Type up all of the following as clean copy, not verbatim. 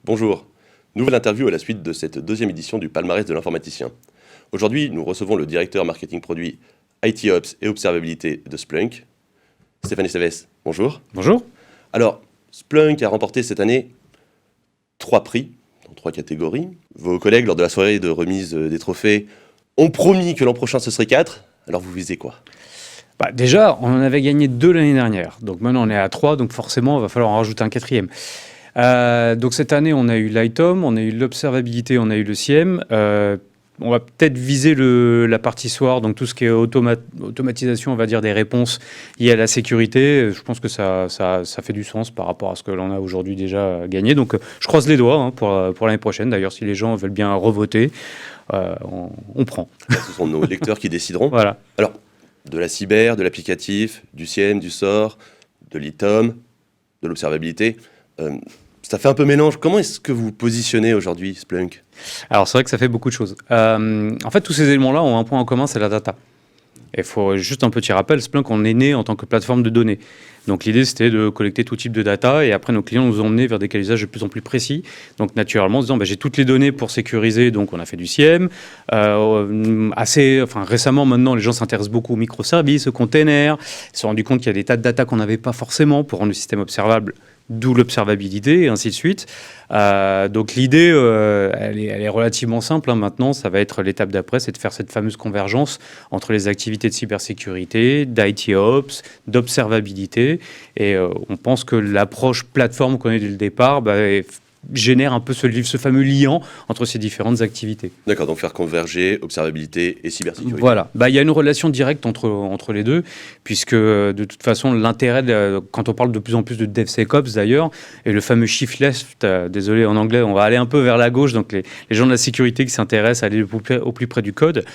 Bonjour. Nouvelle interview à la suite de cette deuxième édition du palmarès de l'informaticien. Aujourd'hui, nous recevons le directeur marketing produit ITOps et observabilité de Splunk, Stéphane Esteves. Bonjour. Bonjour. Alors, Splunk a remporté cette année 3 prix dans 3 catégories. Vos collègues, lors de la soirée de remise des trophées, ont promis que l'an prochain ce serait 4. Alors vous visez quoi ? Déjà, on en avait gagné 2 l'année dernière. Donc maintenant, on est à 3. Donc forcément, il va falloir en rajouter un 4e. Donc cette année, on a eu l'ITOM, on a eu l'observabilité, on a eu le SIEM. On va peut-être viser la partie soir, donc tout ce qui est automatisation, on va dire, des réponses liées à la sécurité. Je pense que ça fait du sens par rapport à ce que l'on a aujourd'hui déjà gagné. Donc je croise les doigts pour l'année prochaine. D'ailleurs, si les gens veulent bien revoter, on prend. Ce sont nos lecteurs qui décideront. Voilà. Alors, de la cyber, de l'applicatif, du SIEM, du SOR, de l'ITOM, de l'observabilité. Ça fait un peu mélange. Comment est-ce que vous positionnez aujourd'hui Splunk ? Alors, c'est vrai que ça fait beaucoup de choses. En fait, tous ces éléments-là ont un point en commun, c'est la data. Il faut juste un petit rappel, Splunk, on est né en tant que plateforme de données. Donc l'idée, c'était de collecter tout type de data et après, nos clients nous ont emmenés vers des cas d'usage de plus en plus précis. Donc naturellement, en disant, j'ai toutes les données pour sécuriser, donc on a fait du SIEM. Récemment, maintenant, les gens s'intéressent beaucoup aux microservices, aux containers. Ils se sont rendus compte qu'il y a des tas de data qu'on n'avait pas forcément pour rendre le système observable, d'où l'observabilité et ainsi de suite. Donc l'idée, elle est relativement simple. Maintenant, ça va être l'étape d'après, c'est de faire cette fameuse convergence entre les activités de cybersécurité, d'ITOps, d'observabilité. Et on pense que l'approche plateforme qu'on a dès le départ génère un peu ce fameux liant entre ces différentes activités. D'accord, donc faire converger observabilité et cybersécurité. Voilà, il y a une relation directe entre les deux, puisque de toute façon, l'intérêt, quand on parle de plus en plus de DevSecOps d'ailleurs, et le fameux shift left, désolé en anglais, on va aller un peu vers la gauche, donc les gens de la sécurité qui s'intéressent à aller au plus près du code,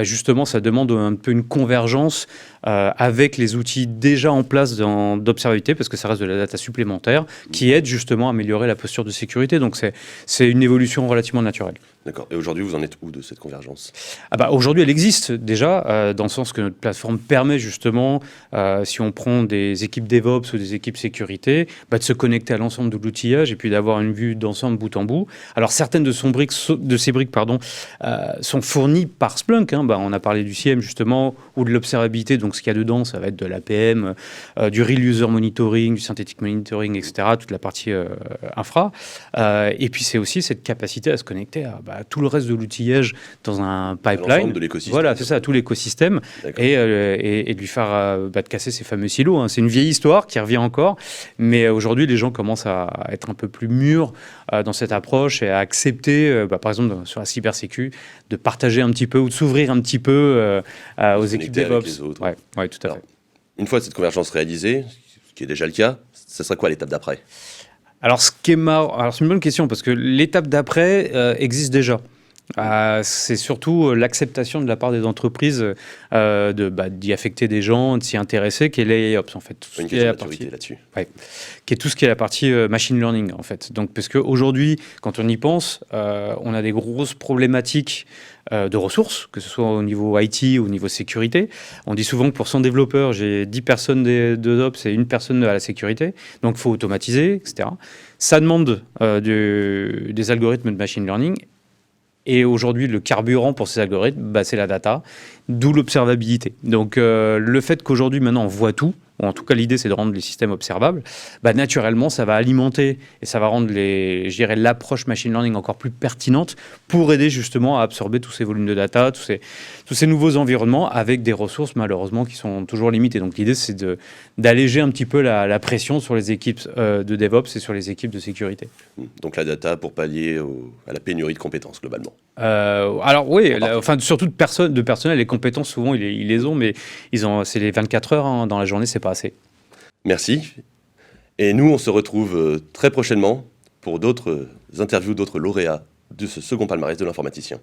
justement, ça demande un peu une convergence avec les outils déjà en place d'observabilité, parce que ça reste de la data supplémentaire, qui aide justement à améliorer la posture de sécurité. Donc c'est une évolution relativement naturelle. D'accord. Et aujourd'hui, vous en êtes où de cette convergence ? Aujourd'hui, elle existe déjà, dans le sens que notre plateforme permet justement, si on prend des équipes DevOps ou des équipes sécurité, de se connecter à l'ensemble de l'outillage et puis d'avoir une vue d'ensemble bout en bout. Alors certaines de ces briques sont fournies par Splunk. On a parlé du SIEM justement, ou de l'observabilité. Donc ce qu'il y a dedans, ça va être de l'APM, du Real User Monitoring, du Synthetic Monitoring, etc., toute la partie infra. Et puis c'est aussi cette capacité à se connecter à tout le reste de l'outillage dans un pipeline. L'ensemble de l'écosystème. Voilà, c'est ça, tout l'écosystème. Et de lui faire de casser ces fameux silos. C'est une vieille histoire qui revient encore. Mais aujourd'hui, les gens commencent à être un peu plus mûrs dans cette approche et à accepter, par exemple, sur la cybersécu, de partager un petit peu ou de s'ouvrir un petit peu aux équipes DevOps. Oui, tout à fait. Une fois cette convergence réalisée, ce qui est déjà le cas, ce sera quoi l'étape d'après ? Alors, c'est une bonne question, parce que l'étape d'après existe déjà. C'est surtout l'acceptation de la part des entreprises d'y affecter des gens, de s'y intéresser, qui est l'AIOps, en fait. Tout une question de maturité là-dessus. Qui est tout ce qui est la partie machine learning, en fait. Donc, parce qu'aujourd'hui, quand on y pense, on a des grosses problématiques de ressources, que ce soit au niveau IT ou au niveau sécurité. On dit souvent que pour 100 développeurs, j'ai 10 personnes de DevOps et 1 personne à la sécurité. Donc, il faut automatiser, etc. Ça demande des algorithmes de machine learning. Et aujourd'hui, le carburant pour ces algorithmes, c'est la data, d'où l'observabilité. Donc, le fait qu'aujourd'hui, maintenant, on voit tout, ou en tout cas, l'idée, c'est de rendre les systèmes observables, naturellement, ça va alimenter et ça va rendre l'approche machine learning encore plus pertinente pour aider justement à absorber tous ces volumes de data, tous ces nouveaux environnements avec des ressources, malheureusement, qui sont toujours limitées. Donc, l'idée, c'est d'alléger un petit peu la pression sur les équipes de DevOps et sur les équipes de sécurité. Donc, la data pour pallier à la pénurie de compétences, globalement. Alors, oui, surtout de personnel, les compétences, souvent, ils les ont, mais c'est les 24 heures dans la journée, c'est pas assez. Merci. Et nous, on se retrouve très prochainement pour d'autres interviews, d'autres lauréats de ce second palmarès de l'informaticien.